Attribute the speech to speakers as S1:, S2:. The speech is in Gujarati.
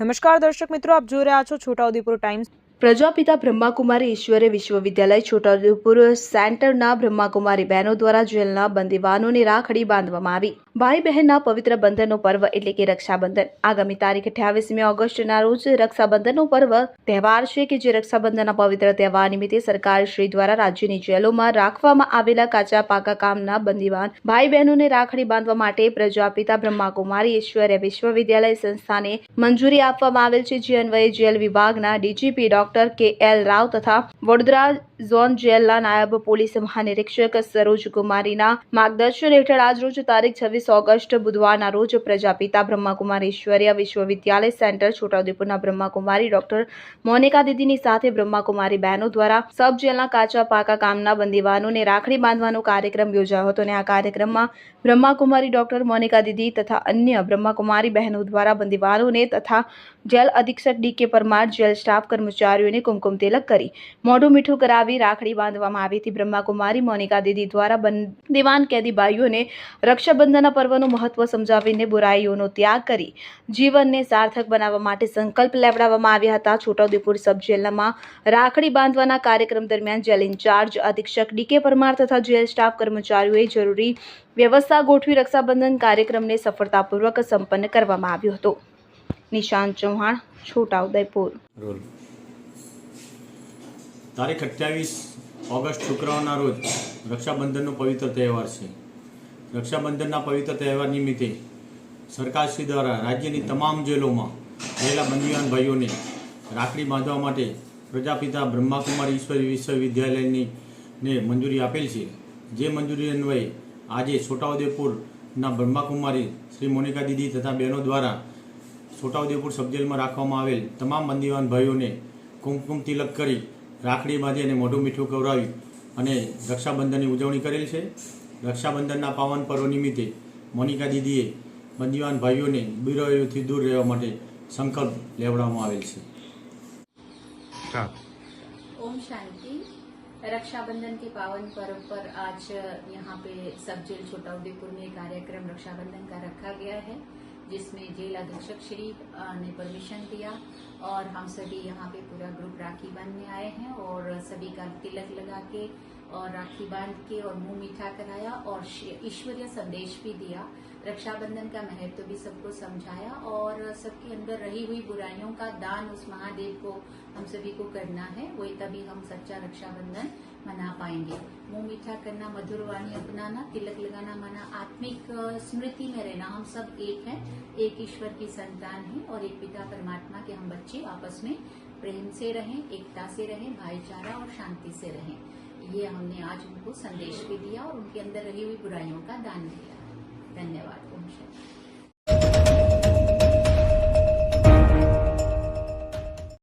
S1: નમસ્કાર દર્શક મિત્રો, આપ જોઈ રહ્યા છો છોટાઉદેપુર ટાઈમ્સ।
S2: પ્રજાપિતા બ્રહ્માકુમારી ઈશ્વરીય વિશ્વવિદ્યાલય છોટાઉદેપુર સેન્ટરના બ્રહ્માકુમારી બહેનો દ્વારા જેલના બંદીવાનોને રાખડી બાંધવામાં આવી। ભાઈ બહેનના પવિત્ર બંધનનો પર્વ એટલે કે રક્ષાબંધન આગામી તારીખ 28મી ઓગસ્ટના રોજ રક્ષાબંધનનો પર્વ તહેવાર છે કે જે રક્ષાબંધનના પવિત્ર તહેવાર નિમિત્તે સરકાર શ્રી દ્વારા રાજ્યની જેલોમાં રાખવામાં આવેલા કાચા પાકા કામના બંદીવાન ભાઈ બહેનોને રાખડી બાંધવા માટે પ્રજાપિતા બ્રહ્માકુમારી ઈશ્વરીય વિશ્વવિદ્યાલય સંસ્થાને મંજૂરી આપવામાં આવેલ છે। જે અન્વયે જેલ વિભાગના ડીજીપી ડોક્ટર કે.એલ. રાવ તથા વડોદરા ઝોન જેલના નાયબ પોલીસ મહાનિરીક્ષક સરોજ કુમારીના માર્ગદર્શન હેઠળ આજરોજ તારીખ 26 ઓગસ્ટ બુધવારના રોજ પ્રજાપિતા બ્રહ્માકુમારી ઈશ્વરીય વિશ્વવિદ્યાલય સેન્ટર છોટાઉદેપુરના બ્રહ્માકુમારી ડોક્ટર મોનિકા દીદીની સાથે બ્રહ્માકુમારી બહેનો દ્વારા સબ જેલના કાચા પાકા કામના બંદીવાનોને રાખડી બાંધવાનો કાર્યક્રમ યોજાયો હતો અને આ કાર્યક્રમમાં બ્રહ્માકુમારી ડોક્ટર મોનિકા દીદી તથા અન્ય બ્રહ્માકુમારી બહેનો દ્વારા બંદીવાનોને તથા જેલ અધિક્ષક ડી.કે. પરમાર જેલ સ્ટાફ કર્મચારીઓને કુમકુમ તિલક કરી મોઢું મીઠું કરાવી રાખડી બાંધવામાં આવી હતી। બ્રહ્માકુમારી મોનિકા દીદી દ્વારા બંદીવાન કેદી ભાઈઓને રક્ષાબંધનના પર્વનું મહત્વ સમજાવીને બુરાઈઓનો ત્યાગ કરી જીવનને સાર્થક બનાવવા માટે સંકલ્પ લેવડાવવામાં આવ્યા હતા। છોટાઉદેપુર સબ જેલમાં રાખડી બાંધવાના કાર્યક્રમ દરમિયાન જેલ ઇન્ચાર્જ અધિક્ષક ડી.કે. પરમાર તથા જેલ સ્ટાફ કર્મચારીઓએ જરૂરી વ્યવસ્થા ગોઠવી રક્ષાબંધન કાર્યક્રમને સફળતાપૂર્વક સંપન્ન કરવામાં આવ્યો હતો। નિશાંત ચૌહાણ, છોટાઉદેપુર।
S3: તારીખ 28 ઓગસ્ટ શુક્રવારના રોજ રક્ષાબંધનનો પવિત્ર તહેવાર છે। રક્ષાબંધનના પવિત્ર તહેવાર નિમિત્તે સરકારશ્રી દ્વારા રાજ્યની તમામ જેલોમાં રહેલા બંદીવાન ભાઈઓને રાખડી બાંધવા માટે પ્રજાપિતા બ્રહ્માકુમારી ઈશ્વરીય વિશ્વવિદ્યાલયની મંજૂરી આપેલ છે। જે મંજૂરી અન્વયે આજે છોટાઉદેપુરના બ્રહ્માકુમારી શ્રી મોનિકા દીદી તથા બહેનો દ્વારા છોટાઉદેપુર સબજેલમાં રાખવામાં આવેલ તમામ બંદીવાન ભાઈઓને કુમકુમ તિલક કરી રાખડી બાંધી અને મોઢું મીઠું કરાવી અને રક્ષાબંધનની ઉજવણી કરેલ છે। રક્ષાબંધનના પાવન પર્વ નિમિત્તે મોનિકા દીદીએ બંદીવાન ભાઈઓને બુરાઈઓથી दूर રહેવા માટે સંકલ્પ લેવડાવવામાં આવેલ છે।
S4: ओम शांति। रक्षाबंधन के पावन पर्व पर आज यहाँ पे सब जेल छोटाउदेपुर में कार्यक्रम रक्षाबंधन का रखा गया है, जिसमें जेल अधीक्षक श्री ने परमिशन दिया और हम सभी यहाँ पे पूरा ग्रुप राखी बांधने आए हैं और सभी का तिलक लगा के और राखी बांध के और मुंह मीठा कराया और ईश्वरीय संदेश भी दिया। रक्षाबंधन का महत्व भी सबको समझाया और सबके अंदर रही हुई बुराइयों का दान उस महादेव को हम सभी को करना है, वही तभी हम सच्चा रक्षाबंधन मना पाएंगे। मुंह मीठा करना, मधुर वाणी अपनाना, तिलक लगाना माना आत्मिक स्मृति में रहना। हम सब एक हैं, एक ईश्वर की संतान हैं और एक पिता परमात्मा के हम बच्चे आपस में प्रेम से रहें, एकता से रहें, भाईचारा और शांति से रहें। ये हमने आज उनको संदेश भी दिया और उनके अंदर रही हुई बुराइयों का दान दिया। धन्यवाद। ओम शांति।